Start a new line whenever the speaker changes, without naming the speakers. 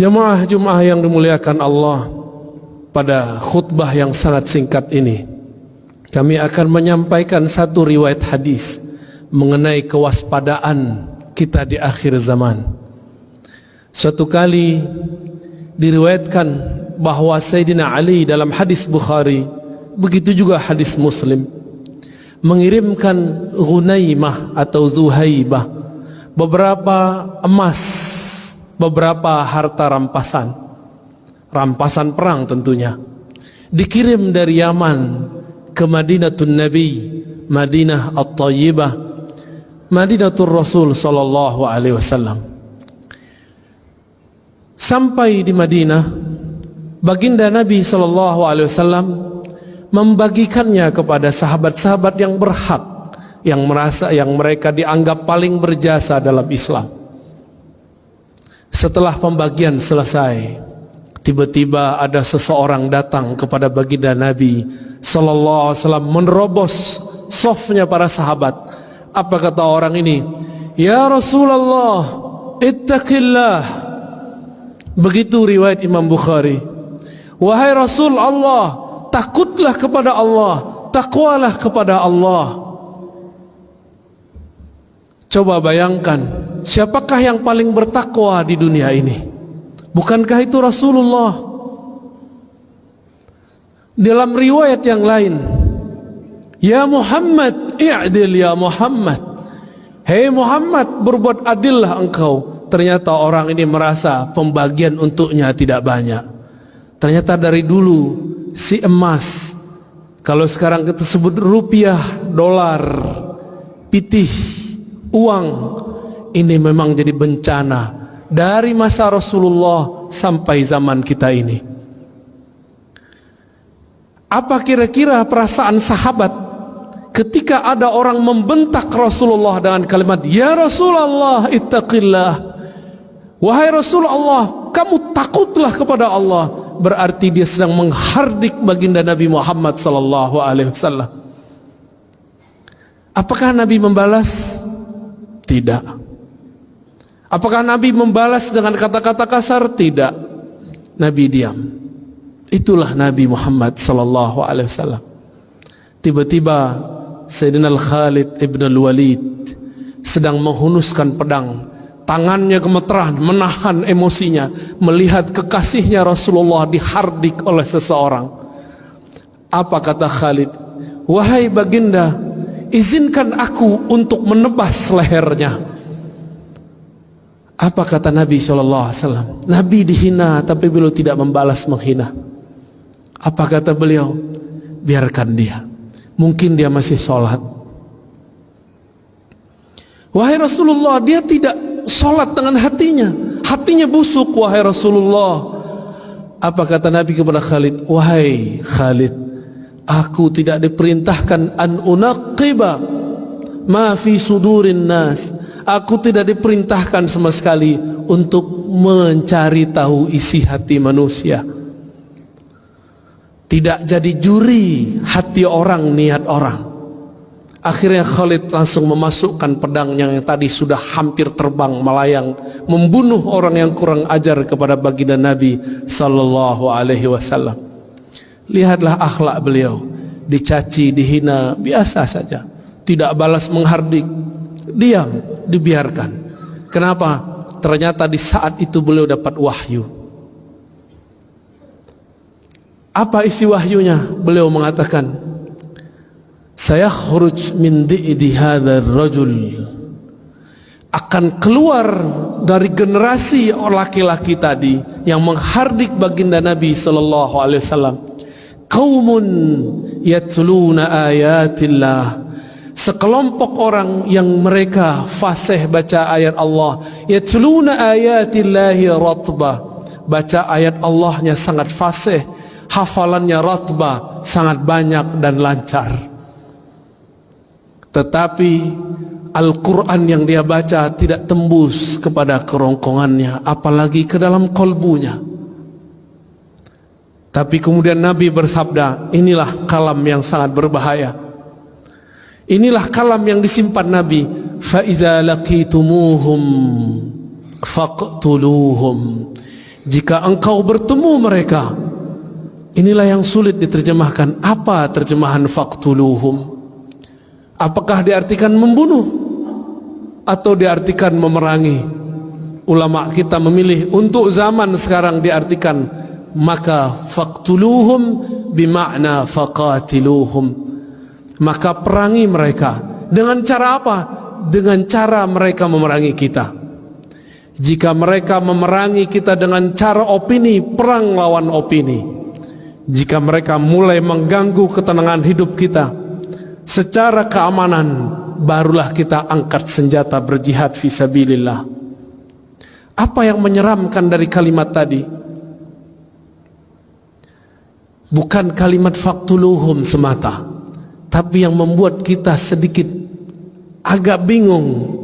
Jemaah yang dimuliakan Allah, pada khutbah yang sangat singkat ini kami akan menyampaikan satu riwayat hadis mengenai kewaspadaan kita di akhir zaman. Suatu kali diriwayatkan bahwa Sayyidina Ali dalam hadis Bukhari, begitu juga hadis Muslim, mengirimkan Ghunaimah atau Zuhaibah beberapa emas, beberapa harta rampasan perang tentunya, dikirim dari Yaman ke Madinatun Nabi, Madinah At-Tayyibah, Madinatul Rasul sallallahu alaihi wasallam. Sampai di Madinah, baginda Nabi sallallahu alaihi wasallam membagikannya kepada sahabat-sahabat yang berhak, yang mereka dianggap paling berjasa dalam Islam. Setelah pembagian selesai, tiba-tiba ada seseorang datang kepada baginda Nabi sallallahu alaihi wasallam, menerobos safnya para sahabat. Apa kata orang ini? Ya Rasulullah, ittaqillah. Begitu riwayat Imam Bukhari. Wahai Rasul Allah, takutlah kepada Allah, takwalah kepada Allah. Coba bayangkan, siapakah yang paling bertakwa di dunia ini? Bukankah itu Rasulullah? Dalam riwayat yang lain, ya Muhammad, i'dil ya Muhammad. Hei Muhammad, berbuat adillah engkau. Ternyata orang ini merasa pembagian untuknya tidak banyak. Ternyata dari dulu si emas, kalau sekarang kita sebut rupiah, dolar, pitih, uang, ini memang jadi bencana dari masa Rasulullah sampai zaman kita ini. Apa kira-kira perasaan sahabat ketika ada orang membentak Rasulullah dengan kalimat ya Rasulullah ittaqillah? Wahai Rasulullah, kamu takutlah kepada Allah. Berarti dia sedang menghardik baginda Nabi Muhammad sallallahu alaihi wasallam. Apakah Nabi membalas? Tidak. Apakah Nabi membalas dengan kata-kata kasar? Tidak. Nabi diam. Itulah Nabi Muhammad sallallahu alaihi wasallam. Tiba-tiba Sayyidina Khalid ibn al-Walid sedang menghunuskan pedang. Tangannya gemeteran, menahan emosinya melihat kekasihnya Rasulullah dihardik oleh seseorang. Apa kata Khalid? Wahai baginda, izinkan aku untuk menebas lehernya. Apa kata Nabi SAW? Nabi dihina tapi beliau tidak membalas menghina. Apa kata beliau? Biarkan dia, mungkin dia masih sholat. Wahai Rasulullah, dia tidak sholat dengan hatinya busuk. Wahai Rasulullah, apa kata Nabi kepada Khalid? Wahai Khalid, aku tidak diperintahkan an unaqiba ma fi sudurin nas. Aku tidak diperintahkan sama sekali untuk mencari tahu isi hati manusia. Tidak jadi juri hati orang, niat orang. Akhirnya Khalid langsung memasukkan pedangnya yang tadi sudah hampir terbang melayang, membunuh orang yang kurang ajar kepada baginda Nabi sallallahu alaihi wasallam. Lihatlah akhlak beliau, dicaci, dihina, biasa saja, tidak balas menghardik, diam, dibiarkan. Kenapa? Ternyata di saat itu beliau dapat wahyu. Apa isi wahyunya? Beliau mengatakan, saya khuruj min di'di hadzal rajul, akan keluar dari generasi laki-laki tadi yang menghardik baginda Nabi sallallahu alaihi wasallam, qaumun yatluna ayatillah, sekelompok orang yang mereka fasih baca ayat Allah, yatluna ayatillahi ratbah, baca ayat Allahnya sangat fasih, hafalannya ratbah, sangat banyak dan lancar. Tetapi Al-Quran yang dia baca tidak tembus kepada kerongkongannya, apalagi ke dalam kolbunya. Tapi kemudian Nabi bersabda, inilah kalam yang sangat berbahaya. Inilah kalam yang disimpan Nabi. فَإِذَا لَقِيتُمُوهُمْ فَاقْتُلُوهُمْ. Jika engkau bertemu mereka, inilah yang sulit diterjemahkan. Apa terjemahan faqtuluhum? Apakah diartikan membunuh atau diartikan memerangi? Ulama kita memilih untuk zaman sekarang diartikan, maka faqtuluhum bimakna faqatiluhum. Maka perangi mereka. Dengan cara apa? Dengan cara mereka memerangi kita. Jika mereka memerangi kita dengan cara opini, perang lawan opini. Jika mereka mulai mengganggu ketenangan hidup kita secara keamanan, barulah kita angkat senjata berjihad fisabilillah. Apa yang menyeramkan dari kalimat tadi? Bukan kalimat faqtuluhum semata, tapi yang membuat kita sedikit agak bingung.